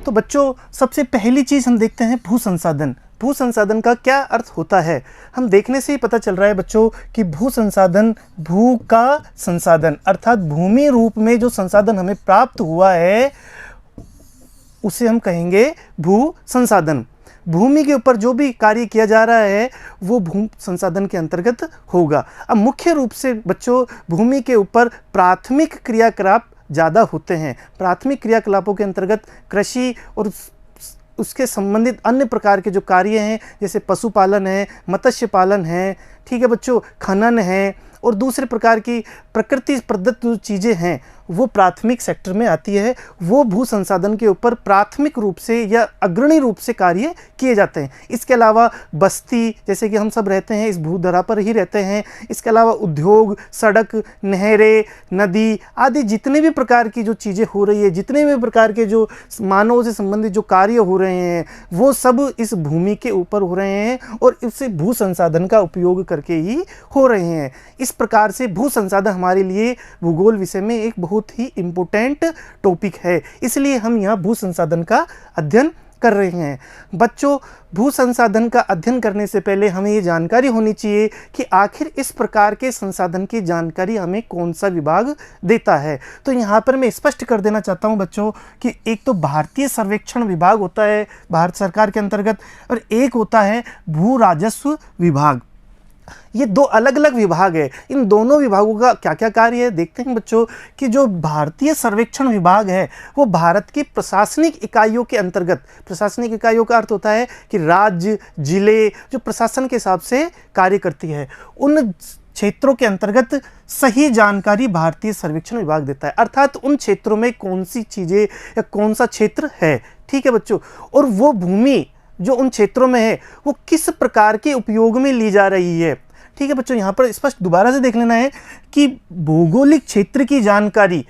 तो बच्चों सबसे पहली चीज़ हम देखते हैं भू संसाधन। भू संसाधन का क्या अर्थ होता है? हम देखने से ही पता चल रहा है बच्चों कि भू संसाधन, भू का संसाधन अर्थात भूमि रूप में जो संसाधन हमें प्राप्त हुआ है उसे हम कहेंगे भू संसाधन। भूमि के ऊपर जो भी कार्य किया जा रहा है वो भू संसाधन के अंतर्गत होगा। अब मुख्य रूप से बच्चों भूमि के ऊपर प्राथमिक क्रियाकलाप ज़्यादा होते हैं। प्राथमिक क्रियाकलापों के अंतर्गत कृषि और उसके संबंधित अन्य प्रकार के जो कार्य हैं, जैसे पशुपालन है, मत्स्य पालन है, ठीक है बच्चों, खनन है और दूसरे प्रकार की प्रकृति प्रदत्त जो चीज़ें हैं वो प्राथमिक सेक्टर में आती है। वो भू संसाधन के ऊपर प्राथमिक रूप से या अग्रणी रूप से कार्य किए जाते हैं। इसके अलावा बस्ती, जैसे कि हम सब रहते हैं इस भूधरा पर ही रहते हैं, इसके अलावा उद्योग, सड़क, नहरें, नदी आदि जितने भी प्रकार की जो चीज़ें हो रही है, जितने भी प्रकार के जो मानव से संबंधित जो कार्य हो रहे हैं वो सब इस भूमि के ऊपर हो रहे हैं और इससे भू संसाधन का उपयोग करके ही हो रहे हैं। इस प्रकार से भू संसाधन हमारे लिए भूगोल विषय में एक बहुत ही इम्पोर्टेंट टॉपिक है, इसलिए हम यहाँ भू संसाधन का अध्ययन कर रहे हैं। बच्चों भू संसाधन का अध्ययन करने से पहले हमें ये जानकारी होनी चाहिए कि आखिर इस प्रकार के संसाधन की जानकारी हमें कौन सा विभाग देता है। तो यहाँ पर मैं स्पष्ट कर देना चाहता हूँ बच्चों कि एक तो भारतीय सर्वेक्षण विभाग होता है भारत सरकार के अंतर्गत और एक होता है भू राजस्व विभाग। ये दो अलग अलग विभाग है। इन दोनों विभागों का क्या क्या कार्य है देखते हैं बच्चों कि जो भारतीय सर्वेक्षण विभाग है वो भारत की प्रशासनिक इकाइयों के अंतर्गत, प्रशासनिक इकाइयों का अर्थ होता है कि राज्य, जिले जो प्रशासन के हिसाब से कार्य करती है, उन क्षेत्रों के अंतर्गत सही जानकारी भारतीय सर्वेक्षण विभाग देता है। अर्थात उन क्षेत्रों में कौन सी चीज़ें या कौन सा क्षेत्र है, ठीक है बच्चों, और वो भूमि जो उन क्षेत्रों में है वो किस प्रकार के उपयोग में ली जा रही है। ठीक है बच्चों, यहाँ पर स्पष्ट दोबारा से देख लेना है कि भौगोलिक क्षेत्र की जानकारी,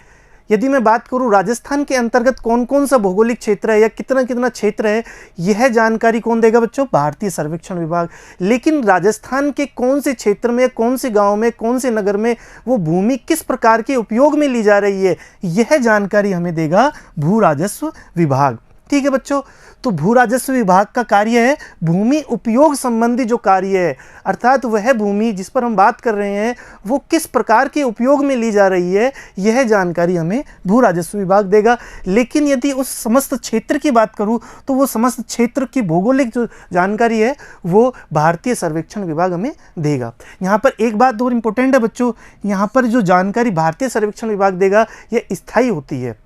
यदि मैं बात करूँ राजस्थान के अंतर्गत कौन कौन सा भौगोलिक क्षेत्र है या कितना कितना क्षेत्र है, यह जानकारी कौन देगा बच्चों? भारतीय सर्वेक्षण विभाग। लेकिन राजस्थान के कौन से क्षेत्र में, कौन से गांव में, कौन से नगर में वो भूमि किस प्रकार के उपयोग में ली जा रही है, यह जानकारी हमें देगा भू राजस्व विभाग। ठीक है बच्चों, तो भू राजस्व विभाग का कार्य है भूमि उपयोग संबंधी जो कार्य है, अर्थात वह भूमि जिस पर हम बात कर रहे हैं वो किस प्रकार के उपयोग में ली जा रही है, यह जानकारी हमें भू राजस्व विभाग देगा। लेकिन यदि उस समस्त क्षेत्र की बात करूं तो वो समस्त क्षेत्र की भौगोलिक जो जानकारी है वो भारतीय सर्वेक्षण विभाग हमें देगा। यहाँ पर एक बात और इम्पोर्टेंट है बच्चों, यहाँ पर जो जानकारी भारतीय सर्वेक्षण विभाग देगा यह स्थायी होती है।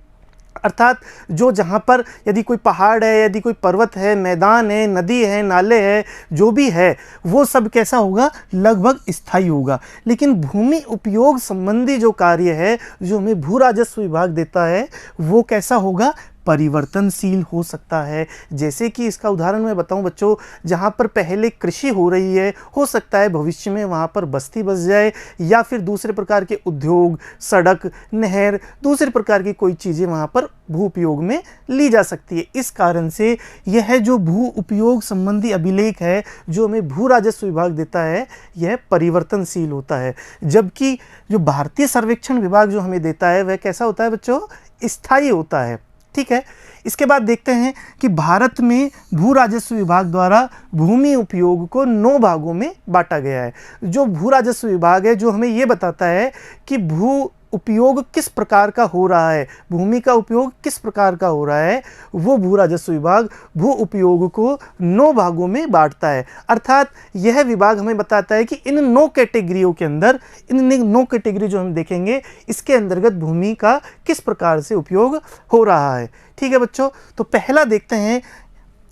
अर्थात जो जहाँ पर यदि कोई पहाड़ है, यदि कोई पर्वत है, मैदान है, नदी है, नाले है, जो भी है वो सब कैसा होगा? लगभग स्थायी होगा। लेकिन भूमि उपयोग संबंधी जो कार्य है जो हमें भू राजस्व विभाग देता है वो कैसा होगा? परिवर्तनशील हो सकता है। जैसे कि इसका उदाहरण मैं बताऊं बच्चों, जहां पर पहले कृषि हो रही है, हो सकता है भविष्य में वहां पर बस्ती बस जाए या फिर दूसरे प्रकार के उद्योग, सड़क, नहर, दूसरे प्रकार की कोई चीज़ें वहां पर भू उपयोग में ली जा सकती है। इस कारण से यह जो भू उपयोग संबंधी अभिलेख है जो हमें भू राजस्व विभाग देता है यह परिवर्तनशील होता है, जबकि जो भारतीय सर्वेक्षण विभाग जो हमें देता है वह कैसा होता है बच्चों? स्थायी होता है। ठीक है, इसके बाद देखते हैं कि भारत में भू राजस्व विभाग द्वारा भूमि उपयोग को 9 भागों में बांटा गया है। जो भू राजस्व विभाग है जो हमें ये बताता है कि भू उपयोग किस प्रकार का हो रहा है, भूमि का उपयोग किस प्रकार का हो रहा है, वो भू राजस्व विभाग भू उपयोग को 9 भागों में बांटता है। अर्थात यह विभाग हमें बताता है कि इन 9 कैटेगरियों के अंदर, इन 9 कैटेगरी जो हम देखेंगे इसके अंतर्गत भूमि का किस प्रकार से उपयोग हो रहा है। ठीक है बच्चों, तो पहला देखते हैं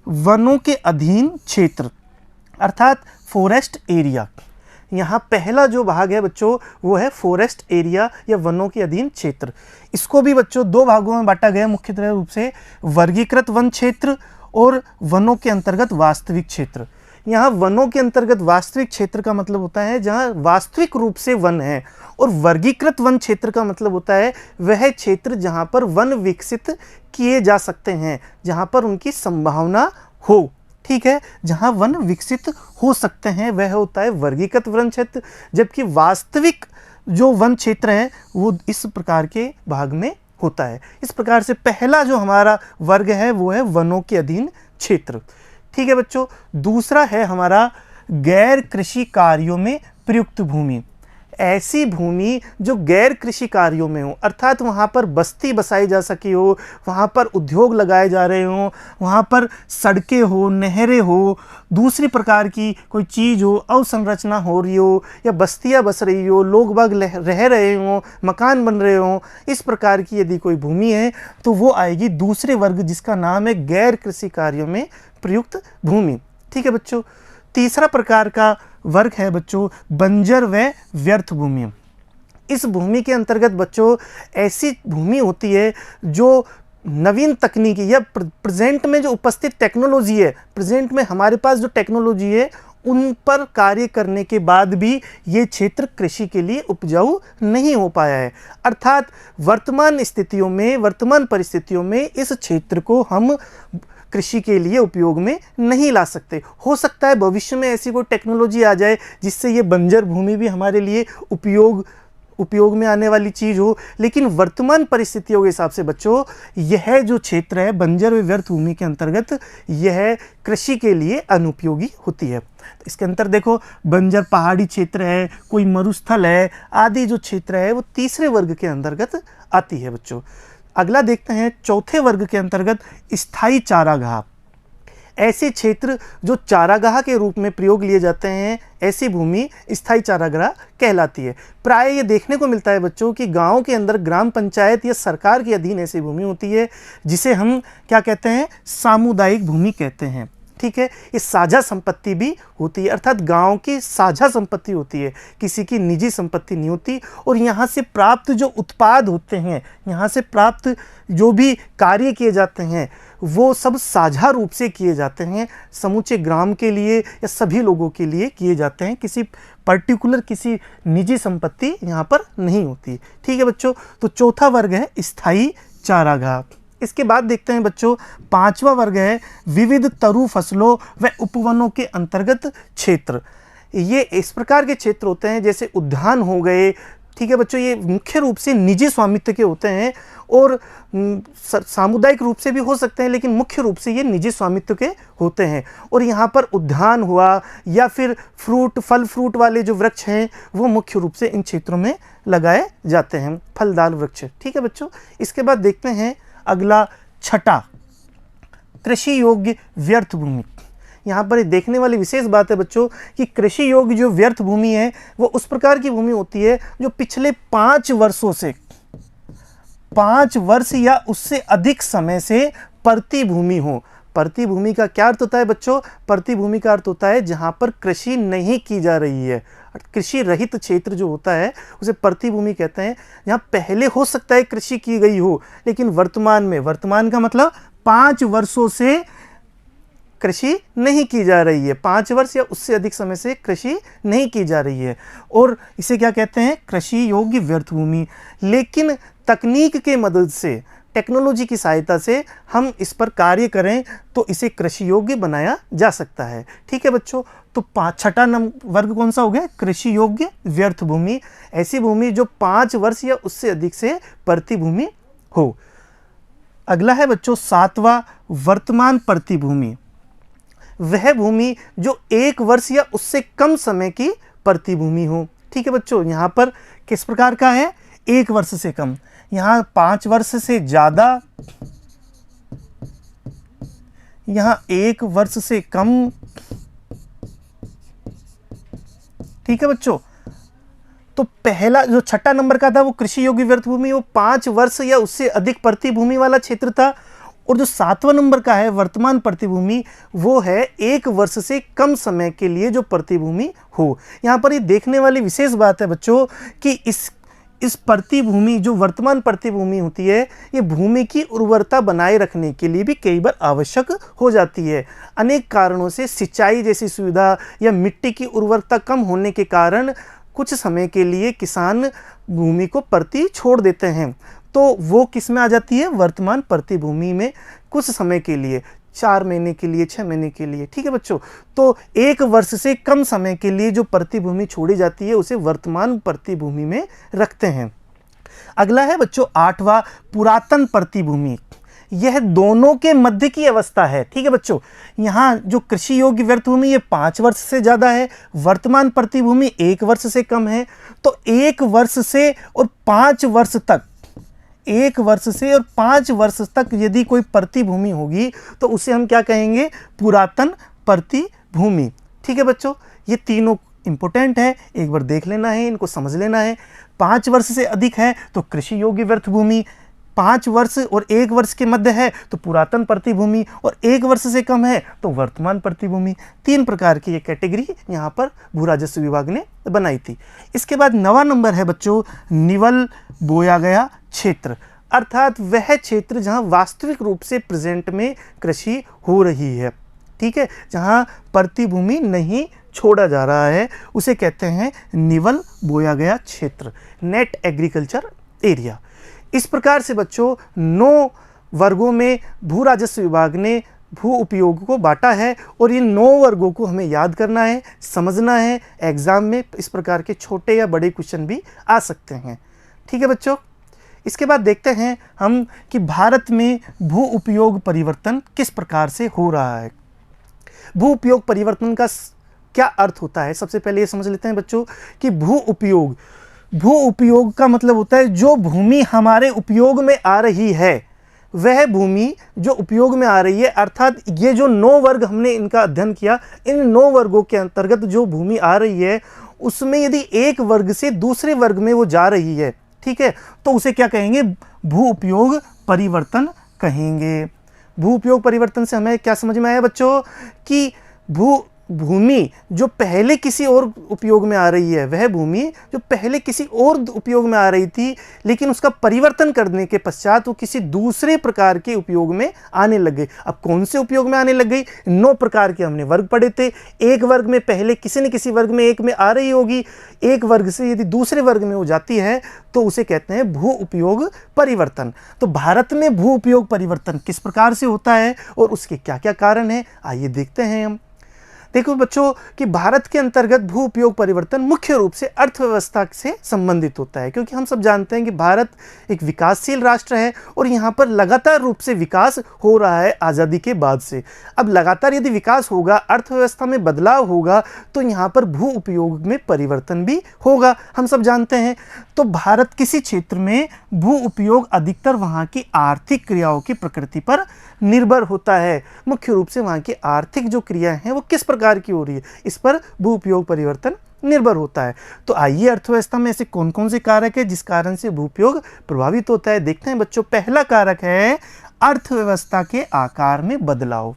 वनों के अधीन क्षेत्र अर्थात फॉरेस्ट एरिया। यहाँ पहला जो भाग है बच्चों वो है फॉरेस्ट एरिया या वनों के अधीन क्षेत्र। इसको भी बच्चों 2 भागों में बांटा गया मुख्यतः रूप से, वर्गीकृत वन क्षेत्र और वनों के अंतर्गत वास्तविक क्षेत्र। यहाँ वनों के अंतर्गत वास्तविक क्षेत्र का मतलब होता है जहाँ वास्तविक रूप से वन है, और वर्गीकृत वन क्षेत्र का मतलब होता है वह क्षेत्र जहाँ पर वन विकसित किए जा सकते हैं, जहाँ पर उनकी संभावना हो। ठीक है, जहाँ वन विकसित हो सकते हैं वह होता है वर्गीकृत वन क्षेत्र, जबकि वास्तविक जो वन क्षेत्र है वो इस प्रकार के भाग में होता है। इस प्रकार से पहला जो हमारा वर्ग है वो है वनों के अधीन क्षेत्र। ठीक है बच्चों, दूसरा है हमारा गैर कृषि कार्यों में प्रयुक्त भूमि। ऐसी भूमि जो गैर कृषि कार्यों में हो, अर्थात वहाँ पर बस्ती बसाई जा सकी हो, वहाँ पर उद्योग लगाए जा रहे हों, वहाँ पर सड़कें हो, नहरें हो, दूसरी प्रकार की कोई चीज़ हो, अवसंरचना हो रही हो, या बस्तियाँ बस रही हो, लोग बाग रह रहे हों, मकान बन रहे हों, इस प्रकार की यदि कोई भूमि है तो वो आएगी दूसरे वर्ग, जिसका नाम है गैर कृषि कार्यों में प्रयुक्त भूमि। ठीक है बच्चों, तीसरा प्रकार का वर्ग है बच्चों बंजर व व्यर्थ भूमि। इस भूमि के अंतर्गत बच्चों ऐसी भूमि होती है जो नवीन तकनीकी या प्रेजेंट में जो उपस्थित टेक्नोलॉजी है, प्रेजेंट में हमारे पास जो टेक्नोलॉजी है उन पर कार्य करने के बाद भी ये क्षेत्र कृषि के लिए उपजाऊ नहीं हो पाया है। अर्थात वर्तमान स्थितियों में, वर्तमान परिस्थितियों में इस क्षेत्र को हम कृषि के लिए उपयोग में नहीं ला सकते। हो सकता है भविष्य में ऐसी कोई टेक्नोलॉजी आ जाए जिससे ये बंजर भूमि भी हमारे लिए उपयोग में आने वाली चीज़ हो, लेकिन वर्तमान परिस्थितियों के हिसाब से बच्चों यह जो क्षेत्र है बंजर व व्यर्थ भूमि के अंतर्गत यह कृषि के लिए अनुपयोगी होती है। तो इसके अंतर देखो, बंजर पहाड़ी क्षेत्र है, कोई मरुस्थल है आदि जो क्षेत्र है वो तीसरे वर्ग के अंतर्गत आती है बच्चों। अगला देखते हैं चौथे वर्ग के अंतर्गत स्थायी चारागाह। ऐसे क्षेत्र जो चारागाह के रूप में प्रयोग लिए जाते हैं, ऐसी भूमि स्थायी चारागाह कहलाती है। प्राय ये देखने को मिलता है बच्चों कि गांव के अंदर ग्राम पंचायत या सरकार के अधीन ऐसी भूमि होती है जिसे हम क्या कहते हैं, सामुदायिक भूमि कहते हैं। ठीक है, ये साझा संपत्ति भी होती है, अर्थात गांव की साझा संपत्ति होती है, किसी की निजी संपत्ति नहीं होती। और यहाँ से प्राप्त जो उत्पाद होते हैं, यहाँ से प्राप्त जो भी कार्य किए जाते हैं वो सब साझा रूप से किए जाते हैं, समूचे ग्राम के लिए या सभी लोगों के लिए किए जाते हैं, किसी पर्टिकुलर किसी निजी संपत्ति यहाँ पर नहीं होती। ठीक है बच्चों, तो चौथा वर्ग है स्थायी चारागाह। इसके बाद देखते हैं बच्चों पांचवा वर्ग है विविध तरु फसलों व उपवनों के अंतर्गत क्षेत्र। ये इस प्रकार के क्षेत्र होते हैं जैसे उद्यान हो गए। ठीक है बच्चों, ये मुख्य रूप से निजी स्वामित्व के होते हैं और सामुदायिक रूप से भी हो सकते हैं, लेकिन मुख्य रूप से ये निजी स्वामित्व के होते हैं। और यहाँ पर उद्यान हुआ या फिर फल फ्रूट वाले जो वृक्ष हैं वो मुख्य रूप से इन क्षेत्रों में लगाए जाते हैं, फलदार वृक्ष। ठीक है बच्चों, इसके बाद देखते हैं अगला छठा कृषि योग्य व्यर्थ भूमि। यहाँ पर देखने वाली विशेष बात है बच्चों कि कृषि योग्य जो व्यर्थ भूमि है वो उस प्रकार की भूमि होती है जो पिछले 5 वर्षों से 5 वर्ष या उससे अधिक समय से परती भूमि हो। परती भूमि का क्या अर्थ होता है बच्चों? परती भूमि का अर्थ होता है जहाँ पर कृषि नहीं की जा रही है, कृषि रहित क्षेत्र जो होता है उसे परती भूमि कहते हैं। जहाँ पहले हो सकता है कृषि की गई हो लेकिन वर्तमान में, वर्तमान का मतलब 5 वर्षों से कृषि नहीं की जा रही है, 5 वर्ष या उससे अधिक समय से कृषि नहीं की जा रही है और इसे क्या कहते हैं? कृषि योग्य व्यर्थ भूमि। लेकिन तकनीक के मदद से, टेक्नोलॉजी की सहायता से हम इस पर कार्य करें तो इसे कृषि योग्य बनाया जा सकता है। ठीक है बच्चों, तो छठा वर्ग कौन सा हो गया? कृषि योग्य व्यर्थ भूमि। ऐसी भूमि जो 5 वर्ष या उससे अधिक से परती भूमि हो। अगला है बच्चों 7वां वर्तमान परती भूमि। वह भूमि जो 1 वर्ष या उससे कम समय की परती भूमि हो। ठीक है बच्चों, यहाँ पर किस प्रकार का है? 1 वर्ष से कम। यहाँ 5 वर्ष से ज़्यादा, यहाँ 1 वर्ष से कम। ठीक है बच्चों, तो पहला जो छठा नंबर का था वो कृषि योग्य व्यर्थ भूमि, वो 5 वर्ष या उससे अधिक परती भूमि वाला क्षेत्र था। और जो 7वां नंबर का है वर्तमान परती भूमि, वो है 1 वर्ष से कम समय के लिए जो परती भूमि हो। यहाँ पर ये देखने वाली विशेष बात है बच्चों कि इस परती भूमि जो वर्तमान परती भूमि होती है, ये भूमि की उर्वरता बनाए रखने के लिए भी कई बार आवश्यक हो जाती है। अनेक कारणों से सिंचाई जैसी सुविधा या मिट्टी की उर्वरता कम होने के कारण कुछ समय के लिए किसान भूमि को परती छोड़ देते हैं, तो वो किस में आ जाती है? वर्तमान परती भूमि में कुछ समय के लिए, 4 महीने के लिए, 6 महीने के लिए। ठीक है बच्चों, तो 1 वर्ष से कम समय के लिए जो परती भूमि छोड़ी जाती है उसे वर्तमान परती भूमि में रखते हैं। अगला है बच्चों 8वां पुरातन प्रतिभूमि। यह दोनों के मध्य की अवस्था है। ठीक है बच्चों, यहाँ जो कृषि योग्य व्यर्थ भूमि ये 5 वर्ष से ज़्यादा है, वर्तमान प्रतिभूमि 1 वर्ष से कम है। तो 1 वर्ष से और 5 वर्ष तक, 1 वर्ष से और 5 वर्ष तक यदि कोई प्रतिभूमि होगी तो उसे हम क्या कहेंगे? पुरातन प्रतिभूमि। ठीक है बच्चों, ये तीनों इंपॉर्टेंट है, एक बार देख लेना है, इनको समझ लेना है। 5 वर्ष से अधिक है तो कृषि योग्य व्यर्थ भूमि, 5 वर्ष और 1 वर्ष के मध्य है तो पुरातन प्रतिभूमि, और 1 वर्ष से कम है तो वर्तमान प्रतिभूमि। 3 प्रकार की ये कैटेगरी यहाँ पर भू राजस्व विभाग ने बनाई थी। इसके बाद 9वां नंबर है बच्चों निवल बोया गया क्षेत्र, अर्थात वह क्षेत्र जहाँ वास्तविक रूप से प्रेजेंट में कृषि हो रही है। ठीक है, जहाँ प्रतिभूमि नहीं छोड़ा जा रहा है उसे कहते हैं निवल बोया गया क्षेत्र, नेट एग्रीकल्चर एरिया। इस प्रकार से बच्चों 9 वर्गों में भू राजस्व विभाग ने भू उपयोग को बांटा है, और ये 9 वर्गों को हमें याद करना है, समझना है। एग्जाम में इस प्रकार के छोटे या बड़े क्वेश्चन भी आ सकते हैं। ठीक है बच्चों, इसके बाद देखते हैं हम कि भारत में भू उपयोग परिवर्तन किस प्रकार से हो रहा है। भू उपयोग परिवर्तन का क्या अर्थ होता है? सबसे पहले ये समझ लेते हैं बच्चों कि भू उपयोग का मतलब होता है जो भूमि हमारे उपयोग में आ रही है, वह भूमि जो उपयोग में आ रही है, अर्थात ये जो 9 वर्ग हमने इनका अध्ययन किया, इन 9 वर्गों के अंतर्गत जो भूमि आ रही है उसमें यदि एक वर्ग से दूसरे वर्ग में वो जा रही है, ठीक है, तो उसे क्या कहेंगे? भू उपयोग परिवर्तन कहेंगे। भू उपयोग परिवर्तन से हमें क्या समझ में आया बच्चों कि भूमि जो पहले किसी और उपयोग में आ रही है, वह भूमि जो पहले किसी और उपयोग में आ रही थी, लेकिन उसका परिवर्तन करने के पश्चात वो किसी दूसरे प्रकार के उपयोग में आने लग गई। अब कौन से उपयोग में आने लग गई? 9 प्रकार के हमने वर्ग पढ़े थे। एक वर्ग में पहले किसी न किसी वर्ग में एक में आ रही होगी, एक वर्ग से यदि दूसरे वर्ग में हो जाती है तो उसे कहते हैं भू उपयोग परिवर्तन। तो भारत में भू उपयोग परिवर्तन किस प्रकार से होता है और उसके क्या क्या कारण हैं, आइए देखते हैं हम। देखो बच्चों कि भारत के अंतर्गत भू उपयोग परिवर्तन मुख्य रूप से अर्थव्यवस्था से संबंधित होता है, क्योंकि हम सब जानते हैं कि भारत एक विकासशील राष्ट्र है और यहाँ पर लगातार रूप से विकास हो रहा है आज़ादी के बाद से। अब लगातार यदि विकास होगा, अर्थव्यवस्था में बदलाव होगा, तो यहाँ पर भू उपयोग में परिवर्तन भी होगा, हम सब जानते हैं। तो भारत किसी क्षेत्र में भू उपयोग अधिकतर वहाँ की आर्थिक क्रियाओं की प्रकृति पर निर्भर होता है। मुख्य रूप से वहाँ की आर्थिक जो क्रियाएं हैं वो किस प्रकार की हो रही है, इस पर भू उपयोग परिवर्तन निर्भर होता है। तो आइए अर्थव्यवस्था में ऐसे कौन कौन से कारक है जिस कारण से भू उपयोग प्रभावित होता है, देखते हैं बच्चों। पहला कारक है अर्थव्यवस्था के आकार में बदलाव।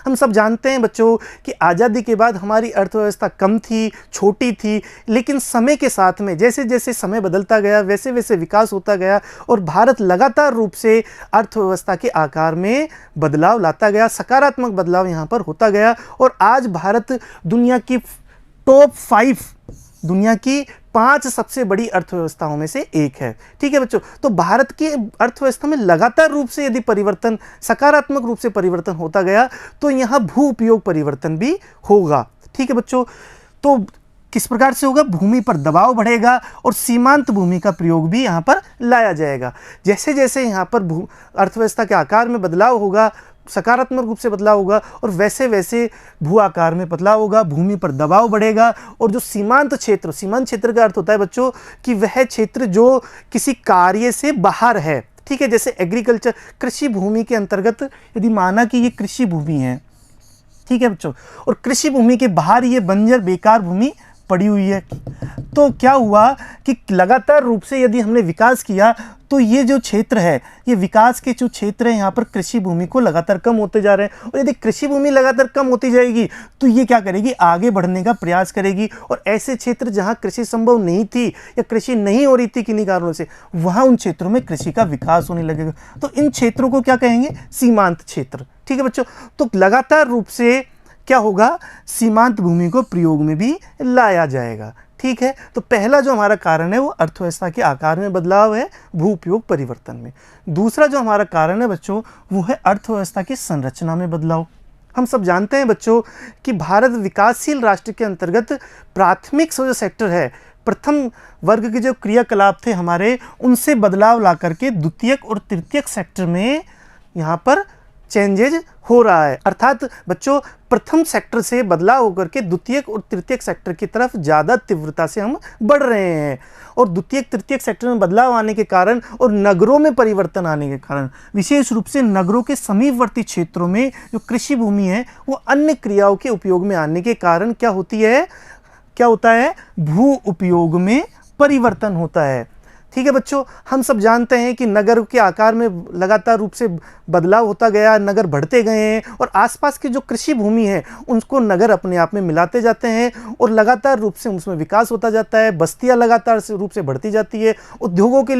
हम सब जानते हैं बच्चों कि आज़ादी के बाद हमारी अर्थव्यवस्था कम थी, छोटी थी, लेकिन समय के साथ में जैसे जैसे समय बदलता गया वैसे वैसे विकास होता गया और भारत लगातार रूप से अर्थव्यवस्था के आकार में बदलाव लाता गया, सकारात्मक बदलाव यहाँ पर होता गया। और आज भारत दुनिया की टॉप 5, दुनिया की 5 सबसे बड़ी अर्थव्यवस्थाओं में से एक है। ठीक है बच्चों, तो भारत की अर्थव्यवस्था में लगातार रूप से यदि परिवर्तन, सकारात्मक रूप से परिवर्तन होता गया तो यहाँ भू उपयोग परिवर्तन भी होगा। ठीक है बच्चों, तो किस प्रकार से होगा? भूमि पर दबाव बढ़ेगा और सीमांत भूमि का प्रयोग भी यहाँ पर लाया जाएगा। जैसे जैसे यहाँ पर अर्थव्यवस्था के आकार में बदलाव होगा, सकारात्मक रूप से बदलाव होगा, और वैसे वैसे भू आकार में बदलाव होगा, भूमि पर दबाव बढ़ेगा। और जो सीमांत क्षेत्र का अर्थ होता है बच्चों कि वह क्षेत्र जो किसी कार्य से बाहर है। ठीक है, जैसे एग्रीकल्चर, कृषि भूमि के अंतर्गत यदि माना कि ये कृषि भूमि है, ठीक है बच्चों, और कृषि भूमि के बाहर ये बंजर बेकार भूमि पड़ी हुई है, तो क्या हुआ कि लगातार रूप से यदि हमने विकास किया तो ये जो क्षेत्र है, ये विकास के जो क्षेत्र है, यहाँ पर कृषि भूमि को लगातार कम होते जा रहे हैं। और यदि कृषि भूमि लगातार कम होती जाएगी तो ये क्या करेगी? आगे बढ़ने का प्रयास करेगी। और ऐसे क्षेत्र जहाँ कृषि संभव नहीं थी या कृषि नहीं हो रही थी किन्हीं कारणों से, वहाँ उन क्षेत्रों में कृषि का विकास होने लगेगा। तो इन क्षेत्रों को क्या कहेंगे? सीमांत क्षेत्र। ठीक है बच्चों, तो लगातार रूप से क्या होगा? सीमांत भूमि को प्रयोग में भी लाया जाएगा। ठीक है, तो पहला जो हमारा कारण है वो अर्थव्यवस्था के आकार में बदलाव है, भू उपयोग परिवर्तन में। दूसरा जो हमारा कारण है बच्चों वो है अर्थव्यवस्था की संरचना में बदलाव। हम सब जानते हैं बच्चों कि भारत विकासशील राष्ट्र के अंतर्गत प्राथमिक जो सेक्टर है, प्रथम वर्ग के जो क्रियाकलाप थे हमारे, उनसे बदलाव ला करके द्वितीयक और तृतीयक सेक्टर में यहाँ पर चेंजेज हो रहा है। अर्थात बच्चों प्रथम सेक्टर से बदलाव होकर के द्वितीयक और तृतीयक सेक्टर की तरफ ज़्यादा तीव्रता से हम बढ़ रहे हैं। और द्वितीयक तृतीयक सेक्टर में बदलाव आने के कारण और नगरों में परिवर्तन आने के कारण, विशेष रूप से नगरों के समीपवर्ती क्षेत्रों में जो कृषि भूमि है वो अन्य क्रियाओं के उपयोग में आने के कारण क्या होता है, भू उपयोग में परिवर्तन होता है। ठीक है बच्चों, हम सब जानते हैं कि नगर के आकार में लगातार रूप से बदलाव होता गया, नगर बढ़ते गए हैं और आसपास की जो कृषि भूमि है उनको नगर अपने आप में मिलाते जाते हैं और लगातार रूप से उसमें विकास होता जाता है, बस्तियां लगातार रूप से बढ़ती जाती है, उद्योगों के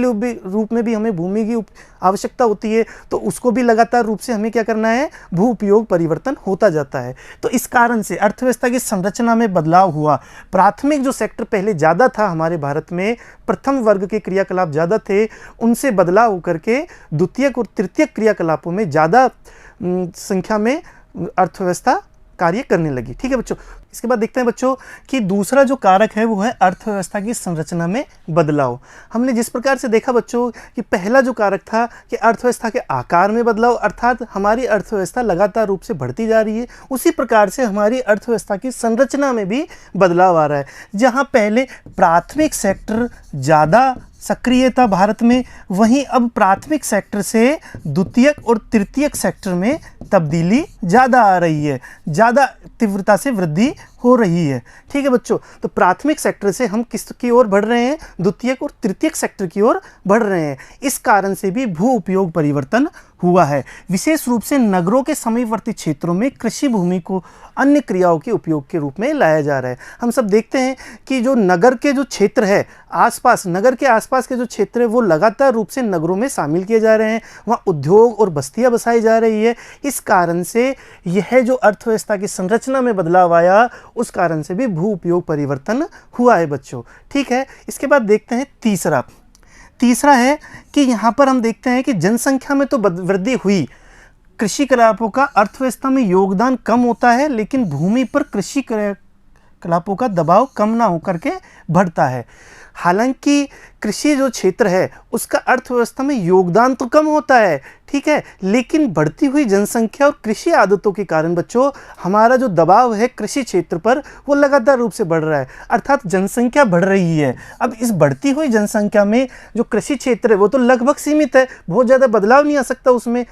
रूप में भी हमें भूमि की आवश्यकता होती है, तो उसको भी लगातार रूप से हमें क्या करना है, भू उपयोग परिवर्तन होता जाता है। तो इस कारण से अर्थव्यवस्था की संरचना में बदलाव हुआ। प्राथमिक जो सेक्टर पहले ज़्यादा था हमारे भारत में, प्रथम वर्ग के क्रियाकलाप ज़्यादा थे, उनसे बदलाव होकर के द्वितीयक और तृतीयक क्रियाकलापों में ज़्यादा संख्या में अर्थव्यवस्था कार्य करने लगी। ठीक है बच्चों, इसके बाद देखते हैं बच्चों कि दूसरा जो कारक है वो है अर्थव्यवस्था की संरचना में बदलाव। हमने जिस प्रकार से देखा बच्चों कि पहला जो कारक था कि अर्थव्यवस्था के आकार में बदलाव, अर्थात हमारी अर्थव्यवस्था लगातार रूप से बढ़ती जा रही है, उसी प्रकार से हमारी अर्थव्यवस्था की संरचना में भी बदलाव आ रहा है। जहाँ पहले प्राथमिक सेक्टर ज़्यादा सक्रिय था भारत में, वहीं अब प्राथमिक सेक्टर से द्वितीयक और तृतीयक सेक्टर में तब्दीली ज़्यादा आ रही है, ज़्यादा तीव्रता से वृद्धि हो रही है। ठीक है बच्चों, तो प्राथमिक सेक्टर से हम किस की ओर बढ़ रहे हैं, द्वितीयक और तृतीयक सेक्टर की ओर बढ़ रहे हैं। इस कारण से भी भू उपयोग परिवर्तन हुआ है। विशेष रूप से नगरों के समीपवर्ती क्षेत्रों में कृषि भूमि को अन्य क्रियाओं के उपयोग के रूप में लाया जा रहा है। हम सब देखते हैं कि जो नगर के जो क्षेत्र है आसपास, नगर के आसपास के जो क्षेत्र है वो लगातार रूप से नगरों में शामिल किए जा रहे हैं, वहाँ उद्योग और बस्तियाँ बसाई जा रही है। इस कारण से यह जो अर्थव्यवस्था की संरचना में बदलाव आया, उस कारण से भी भू उपयोग परिवर्तन हुआ है बच्चों। ठीक है, इसके बाद देखते हैं तीसरा है कि यहाँ पर हम देखते हैं कि जनसंख्या में तो वृद्धि हुई, कृषि क्रियाकलापों का अर्थव्यवस्था में योगदान कम होता है, लेकिन भूमि पर कृषि क्रियाकलापों का दबाव कम ना होकर के बढ़ता है। हालांकि कृषि जो क्षेत्र है उसका अर्थव्यवस्था में योगदान तो कम होता है, ठीक है, लेकिन बढ़ती हुई जनसंख्या और कृषि आदतों के कारण बच्चों हमारा जो दबाव है कृषि क्षेत्र पर वो लगातार रूप से बढ़ रहा है, अर्थात जनसंख्या बढ़ रही है। अब इस बढ़ती हुई जनसंख्या में जो कृषि क्षेत्र है वो तो लगभग सीमित है, बहुत ज़्यादा बदलाव नहीं आ सकता उसमें।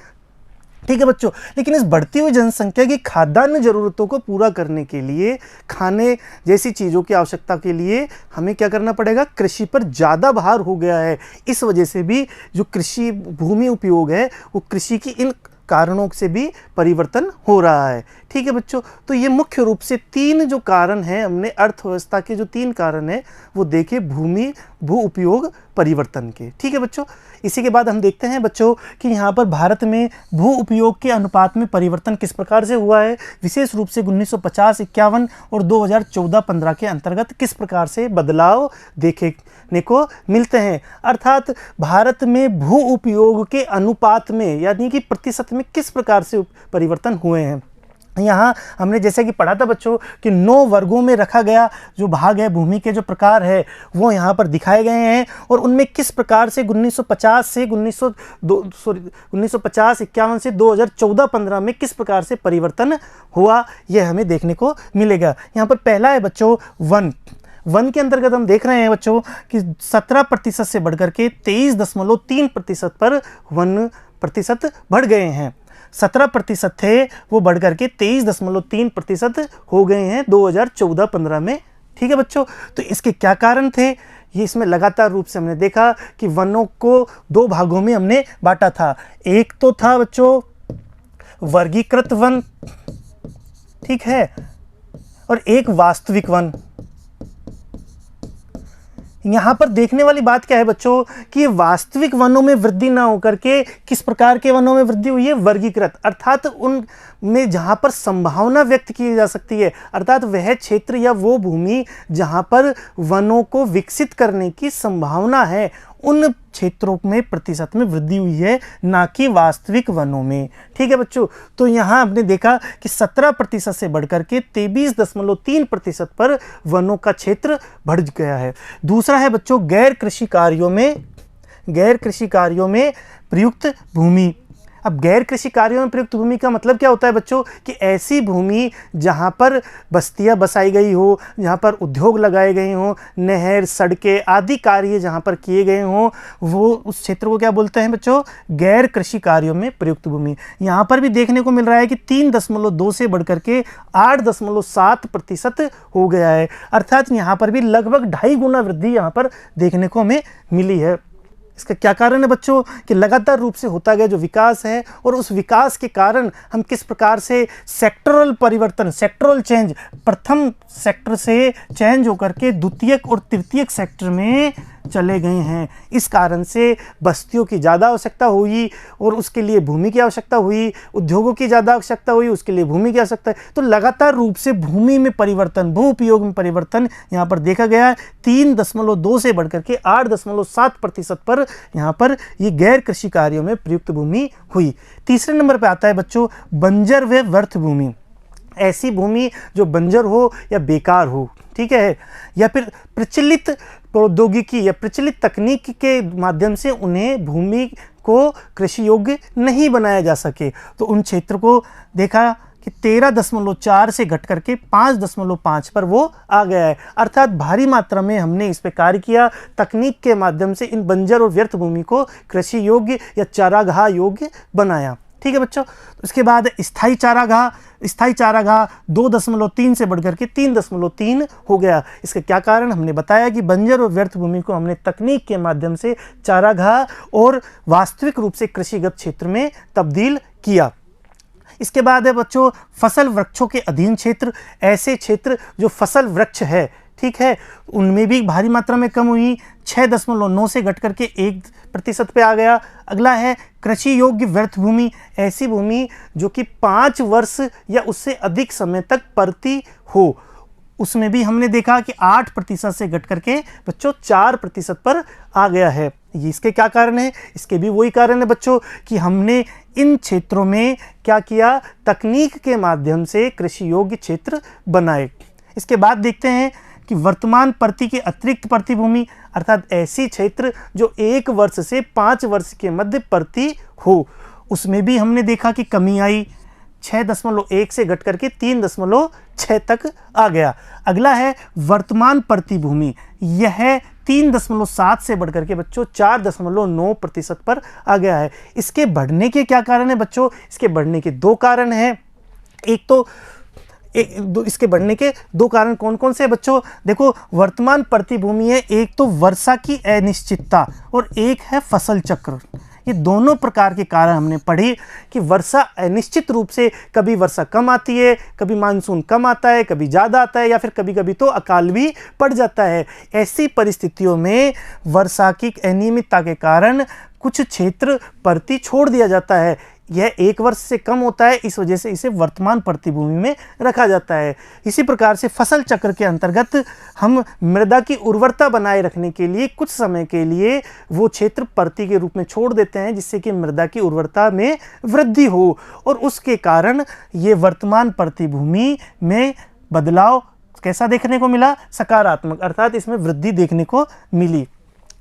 ठीक है बच्चों, लेकिन इस बढ़ती हुई जनसंख्या की खाद्यान्न ज़रूरतों को पूरा करने के लिए, खाने जैसी चीज़ों की आवश्यकता के लिए हमें क्या करना पड़ेगा, कृषि पर ज़्यादा भार हो गया है। इस वजह से भी जो कृषि भूमि उपयोग है वो कृषि की इन कारणों से भी परिवर्तन हो रहा है। ठीक है बच्चों, तो ये मुख्य रूप से तीन जो कारण हैं, हमने अर्थव्यवस्था के जो तीन कारण हैं वो देखे भू उपयोग परिवर्तन के। ठीक है बच्चों, इसी के बाद हम देखते हैं बच्चों कि यहाँ पर भारत में भू उपयोग के अनुपात में परिवर्तन किस प्रकार से हुआ है, विशेष रूप से 1950-51 और 2014-15 के अंतर्गत किस प्रकार से बदलाव देखने को मिलते हैं। अर्थात भारत में भू उपयोग के अनुपात में यानी कि प्रतिशत में किस प्रकार से परिवर्तन हुए हैं। यहाँ हमने जैसे कि पढ़ा था बच्चों कि 9 वर्गों में रखा गया जो भाग है, भूमि के जो प्रकार है वो यहाँ पर दिखाए गए हैं और उनमें किस प्रकार से 1950-51 से 2014-15 में किस प्रकार से परिवर्तन हुआ, यह हमें देखने को मिलेगा। यहाँ पर पहला है बच्चों वन के अंतर्गत हम देख रहे हैं बच्चों कि 17% से बढ़कर के 23.3% पर वन प्रतिशत बढ़ गए हैं। 17% थे वो बढ़कर के 23.3% हो गए हैं 2014-15 में। ठीक है बच्चों, तो इसके क्या कारण थे, ये इसमें लगातार रूप से हमने देखा कि वनों को 2 भागों में हमने बांटा था। एक तो था बच्चों वर्गीकृत वन, ठीक है, और एक वास्तविक वन। यहाँ पर देखने वाली बात क्या है बच्चों कि वास्तविक वनों में वृद्धि ना होकर के किस प्रकार के वनों में वृद्धि हुई है, वर्गीकृत, अर्थात उन में जहाँ पर संभावना व्यक्त की जा सकती है, अर्थात वह क्षेत्र या वो भूमि जहाँ पर वनों को विकसित करने की संभावना है उन क्षेत्रों में प्रतिशत में वृद्धि हुई है, ना कि वास्तविक वनों में। ठीक है बच्चों, तो यहाँ हमने देखा कि 17% से बढ़कर के 23.3% पर वनों का क्षेत्र बढ़ गया है। दूसरा है बच्चों गैर कृषि कार्यों में प्रयुक्त भूमि। अब गैर कृषि कार्यों में प्रयुक्त भूमि का मतलब क्या होता है बच्चों, कि ऐसी भूमि जहाँ पर बस्तियाँ बसाई गई हो, जहाँ पर उद्योग लगाए गए हों, नहर, सड़कें आदि कार्य जहाँ पर किए गए हों, वो उस क्षेत्र को क्या बोलते हैं बच्चों, गैर कृषि कार्यों में प्रयुक्त भूमि। यहाँ पर भी देखने को मिल रहा है कि 3.2 से बढ़कर के 8.7% हो गया है, अर्थात यहाँ पर भी लगभग 2.5 गुना वृद्धि यहाँ पर देखने को हमें मिली है। इसका क्या कारण है बच्चों, कि लगातार रूप से होता गया जो विकास है, और उस विकास के कारण हम किस प्रकार से सेक्टरल परिवर्तन, सेक्टरल चेंज, प्रथम सेक्टर से चेंज होकर के द्वितीयक और तृतीयक सेक्टर में चले गए हैं। इस कारण से बस्तियों की ज़्यादा आवश्यकता हुई और उसके लिए भूमि की आवश्यकता हुई, उद्योगों की ज़्यादा आवश्यकता हुई, उसके लिए भूमि की आवश्यकता है। तो लगातार रूप से भूमि में परिवर्तन, भू उपयोग में परिवर्तन यहाँ पर देखा गया। 3.2 से बढ़कर के 8.7% पर यहाँ पर ये गैर कृषि कार्यों में प्रयुक्त भूमि हुई। तीसरे नंबर पर आता है बच्चों बंजर व व्यर्थ भूमि। ऐसी भूमि जो बंजर हो या बेकार हो, ठीक है, या फिर प्रचलित प्रौद्योगिकी या प्रचलित तकनीक के माध्यम से उन्हें भूमि को कृषि योग्य नहीं बनाया जा सके, तो उन क्षेत्र को देखा कि 13.4 से घट करके 5.5 पर वो आ गया है। अर्थात भारी मात्रा में हमने इस पे कार्य किया, तकनीक के माध्यम से इन बंजर और व्यर्थ भूमि को कृषि योग्य या चारागाह योग्य बनाया। ठीक है बच्चों, इसके बाद स्थायी चारागाह 2.3 से बढ़कर के 3.3 हो गया। इसका क्या कारण, हमने बताया कि बंजर और व्यर्थ भूमि को हमने तकनीक के माध्यम से चारागाह और वास्तविक रूप से कृषिगत क्षेत्र में तब्दील किया। इसके बाद है बच्चों फसल वृक्षों के अधीन क्षेत्र। ऐसे क्षेत्र जो फसल वृक्ष है, ठीक है, उनमें भी भारी मात्रा में कम हुई, 6.9 से घट करके 1% पे आ गया। अगला है कृषि योग्य व्यर्थ भूमि। ऐसी भूमि जो कि 5 वर्ष या उससे अधिक समय तक पड़ती हो, उसमें भी हमने देखा कि 8% से घट करके बच्चों 4% पर आ गया है। ये इसके क्या कारण है, इसके भी वही कारण है बच्चों कि हमने इन क्षेत्रों में क्या किया, तकनीक के माध्यम से कृषि योग्य क्षेत्र बनाए। इसके बाद देखते हैं कि वर्तमान प्रति के अतिरिक्त प्रति भूमि, अर्थात ऐसी क्षेत्र जो 1 वर्ष से 5 वर्ष के मध्य प्रति हो, उसमें भी हमने देखा कि कमी आई, 6.1 से घट करके 3.6 तक आ गया। अगला है वर्तमान प्रति भूमि, यह 3.7 से बढ़कर के बच्चों 4.9% पर आ गया है। इसके बढ़ने के क्या कारण है बच्चों, इसके बढ़ने के 2 कारण हैं। इसके बढ़ने के 2 कारण कौन कौन से हैं बच्चों, देखो वर्तमान प्रति भूमि है, एक तो वर्षा की अनिश्चितता और एक है फसल चक्र। ये दोनों प्रकार के कारण हमने पढ़े कि वर्षा अनिश्चित रूप से, कभी वर्षा कम आती है, कभी मानसून कम आता है, कभी ज़्यादा आता है, या फिर कभी कभी तो अकाल भी पड़ जाता है। ऐसी परिस्थितियों में वर्षा की अनियमितता के कारण कुछ क्षेत्र परती छोड़ दिया जाता है। यह 1 वर्ष से कम होता है, इस वजह से इसे वर्तमान प्रतिभूमि में रखा जाता है। इसी प्रकार से फसल चक्र के अंतर्गत हम मृदा की उर्वरता बनाए रखने के लिए कुछ समय के लिए वो क्षेत्र परती के रूप में छोड़ देते हैं, जिससे कि मृदा की उर्वरता में वृद्धि हो, और उसके कारण ये वर्तमान प्रतिभूमि में बदलाव कैसा देखने को मिला, सकारात्मक, अर्थात इसमें वृद्धि देखने को मिली।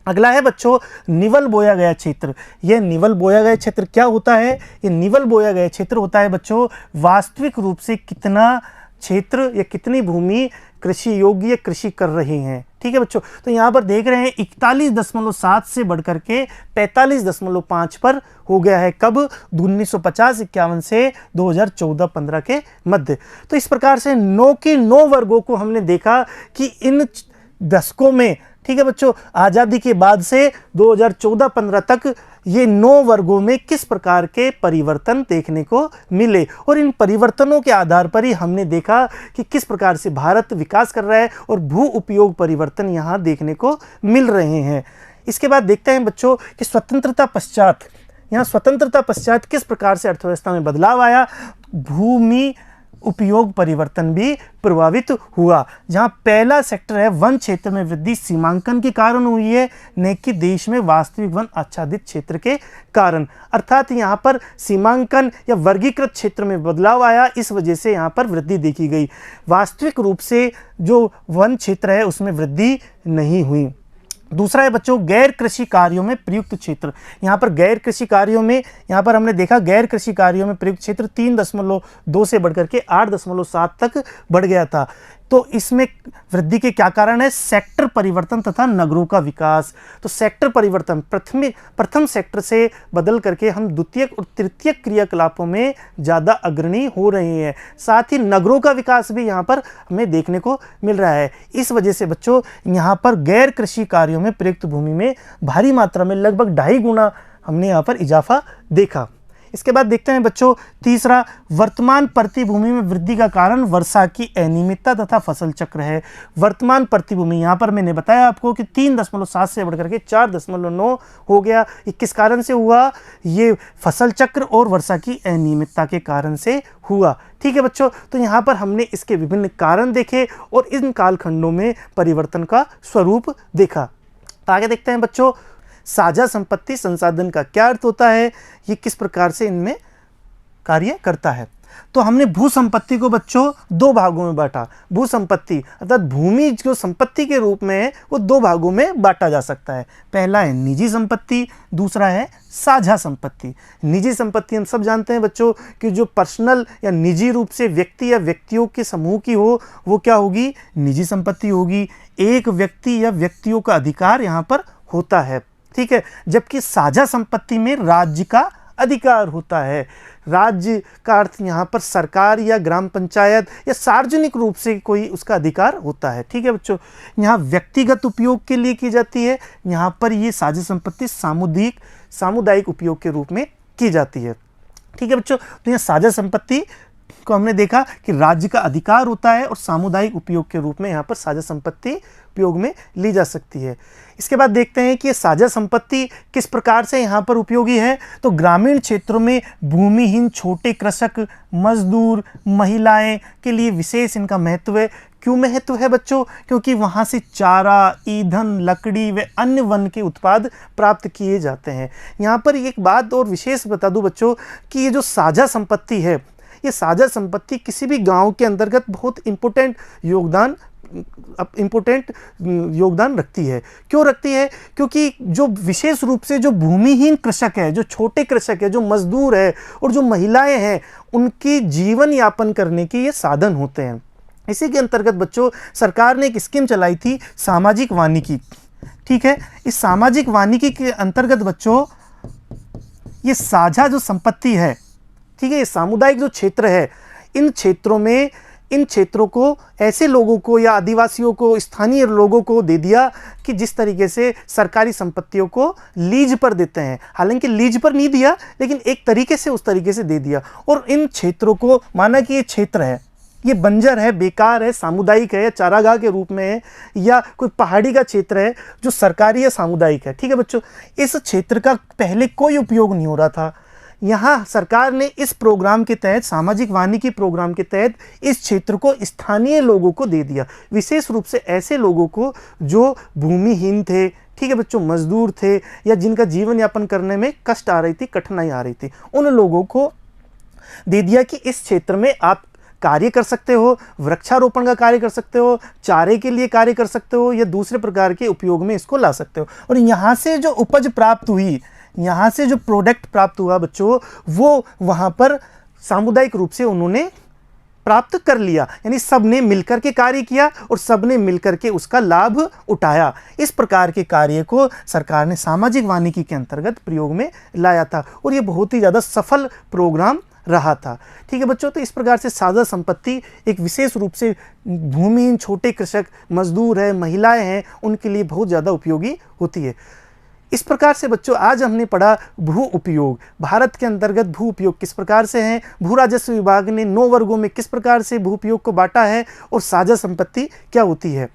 अगला है बच्चों निवल बोया गया क्षेत्र। यह निवल बोया गया क्षेत्र क्या होता है, ये निवल बोया गया क्षेत्र होता है बच्चों वास्तविक रूप से कितना क्षेत्र या कितनी भूमि कृषि योग्य कृषि कर रहे हैं। ठीक है बच्चों, तो यहाँ पर देख रहे हैं 41.7 से बढ़कर के 45.5 पर हो गया है। कब, 1950-51 से 2014-15 के मध्य। तो इस प्रकार से 9 के 9 वर्गों को हमने देखा कि इन दशकों में, ठीक है बच्चों, आज़ादी के बाद से 2014-15 तक ये 9 वर्गों में किस प्रकार के परिवर्तन देखने को मिले, और इन परिवर्तनों के आधार पर ही हमने देखा कि किस प्रकार से भारत विकास कर रहा है और भू उपयोग परिवर्तन यहाँ देखने को मिल रहे हैं। इसके बाद देखते हैं बच्चों कि स्वतंत्रता पश्चात, यहाँ स्वतंत्रता पश्चात किस प्रकार से अर्थव्यवस्था में बदलाव आया। भूमि उपयोग परिवर्तन भी प्रभावित हुआ। जहां पहला सेक्टर है वन क्षेत्र में वृद्धि सीमांकन के कारण हुई है, न कि देश में वास्तविक वन आच्छादित क्षेत्र के कारण। अर्थात यहां पर सीमांकन या वर्गीकृत क्षेत्र में बदलाव आया, इस वजह से यहां पर वृद्धि देखी गई। वास्तविक रूप से जो वन क्षेत्र है उसमें वृद्धि नहीं हुई। दूसरा है बच्चों गैर कृषि कार्यों में प्रयुक्त क्षेत्र। यहाँ पर गैर कृषि कार्यों में, यहाँ पर हमने देखा गैर कृषि कार्यों में प्रयुक्त क्षेत्र 3.2 से बढ़कर के 8.7 तक बढ़ गया था। तो इसमें वृद्धि के क्या कारण है? सेक्टर परिवर्तन तथा नगरों का विकास। तो सेक्टर परिवर्तन प्रथम सेक्टर से बदल करके हम द्वितीयक और तृतीयक क्रियाकलापों में ज़्यादा अग्रणी हो रहे हैं। साथ ही नगरों का विकास भी यहाँ पर हमें देखने को मिल रहा है। इस वजह से बच्चों यहाँ पर गैर कृषि कार्यों में प्रयुक्त भूमि में भारी मात्रा में लगभग 2.5 गुना हमने यहाँ पर इजाफा देखा। इसके बाद देखते हैं बच्चों तीसरा, वर्तमान प्रतिभूमि में वृद्धि का कारण वर्षा की अनियमितता तथा फसल चक्र है। वर्तमान प्रतिभूमि यहाँ पर मैंने बताया आपको कि 3.7 से बढ़कर के 4.9 हो गया। ये किस कारण से हुआ? ये फसल चक्र और वर्षा की अनियमितता के कारण से हुआ। ठीक है बच्चों, तो यहाँ पर हमने इसके विभिन्न कारण देखे और इन कालखंडों में परिवर्तन का स्वरूप देखा। आगे देखते हैं बच्चों साझा संपत्ति संसाधन का क्या अर्थ होता है, ये किस प्रकार से इनमें कार्य करता है। तो हमने भू संपत्ति को बच्चों 2 भागों में बांटा। भू संपत्ति अर्थात भूमि जो संपत्ति के रूप में है वो 2 भागों में बांटा जा सकता है। पहला है निजी संपत्ति, दूसरा है साझा संपत्ति। निजी संपत्ति हम सब जानते हैं बच्चों कि जो पर्सनल या निजी रूप से व्यक्ति या व्यक्तियों के समूह की हो वो क्या होगी? निजी संपत्ति होगी। एक व्यक्ति या व्यक्तियों का अधिकार यहाँ पर होता है। ठीक है, जबकि साझा संपत्ति में राज्य का अधिकार होता है। राज्य का अर्थ यहाँ पर सरकार या ग्राम पंचायत या सार्वजनिक रूप से कोई उसका अधिकार होता है। ठीक है बच्चों, यहाँ व्यक्तिगत उपयोग के लिए की जाती है, यहाँ पर ये साझा संपत्ति सामुदायिक उपयोग के रूप में की जाती है। ठीक है बच्चों, तो यहाँ साझा संपत्ति को हमने देखा कि राज्य का अधिकार होता है और सामुदायिक उपयोग के रूप में यहाँ पर साझा संपत्ति उपयोग में ली जा सकती है। इसके बाद देखते हैं कि ये साझा संपत्ति किस प्रकार से यहाँ पर उपयोगी है। तो ग्रामीण क्षेत्रों में भूमिहीन छोटे कृषक, मजदूर, महिलाएं के लिए विशेष इनका महत्व है। क्यों महत्व है बच्चों? क्योंकि वहाँ से चारा, ईंधन, लकड़ी व अन्य वन के उत्पाद प्राप्त किए जाते हैं। यहाँ पर एक बात और विशेष बता दूं बच्चों कि ये जो साझा संपत्ति है, ये साझा संपत्ति किसी भी गांव के अंतर्गत बहुत इम्पोर्टेंट योगदान रखती है। क्यों रखती है? क्योंकि जो विशेष रूप से जो भूमिहीन कृषक है, जो छोटे कृषक है, जो मजदूर है और जो महिलाएं हैं, उनकी जीवन यापन करने के ये साधन होते हैं। इसी के अंतर्गत बच्चों सरकार ने एक स्कीम चलाई थी सामाजिक वानिकी। ठीक है, इस सामाजिक वानिकी के अंतर्गत बच्चों ये साझा जो संपत्ति है, ठीक है, ये सामुदायिक जो क्षेत्र है, इन क्षेत्रों को ऐसे लोगों को या आदिवासियों को, स्थानीय लोगों को दे दिया कि जिस तरीके से सरकारी संपत्तियों को लीज पर देते हैं। हालांकि लीज पर नहीं दिया, लेकिन एक तरीके से उस तरीके से दे दिया। और इन क्षेत्रों को माना कि ये क्षेत्र है, ये बंजर है, बेकार है, सामुदायिक है या चारागाह के रूप में है, या कोई पहाड़ी का क्षेत्र है जो सरकारी या सामुदायिक है। ठीक है बच्चों, इस क्षेत्र का पहले कोई उपयोग नहीं हो रहा था। यहाँ सरकार ने इस प्रोग्राम के तहत, सामाजिक वानिकी प्रोग्राम के तहत, इस क्षेत्र को स्थानीय लोगों को दे दिया। विशेष रूप से ऐसे लोगों को जो भूमिहीन थे, ठीक है बच्चों, मजदूर थे या जिनका जीवन यापन करने में कष्ट आ रही थी, कठिनाई आ रही थी, उन लोगों को दे दिया कि इस क्षेत्र में आप कार्य कर सकते हो, वृक्षारोपण का कार्य कर सकते हो, चारे के लिए कार्य कर सकते हो या दूसरे प्रकार के उपयोग में इसको ला सकते हो। और यहाँ से जो उपज प्राप्त हुई, यहाँ से जो प्रोडक्ट प्राप्त हुआ बच्चों, वो वहाँ पर सामुदायिक रूप से उन्होंने प्राप्त कर लिया। यानी सब ने मिलकर के कार्य किया और सब ने मिलकर के उसका लाभ उठाया। इस प्रकार के कार्य को सरकार ने सामाजिक वानिकी के अंतर्गत प्रयोग में लाया था और ये बहुत ही ज़्यादा सफल प्रोग्राम रहा था। ठीक है बच्चों, तो इस प्रकार से साझा संपत्ति एक विशेष रूप से भूमिहीन छोटे कृषक, मजदूर है, महिलाएं हैं, उनके लिए बहुत ज़्यादा उपयोगी होती है। इस प्रकार से बच्चों आज हमने पढ़ा भू उपयोग। भारत के अंतर्गत भू उपयोग किस प्रकार से हैं, भू राजस्व विभाग ने 9 वर्गों में किस प्रकार से भू उपयोग को बांटा है और साझा संपत्ति क्या होती है।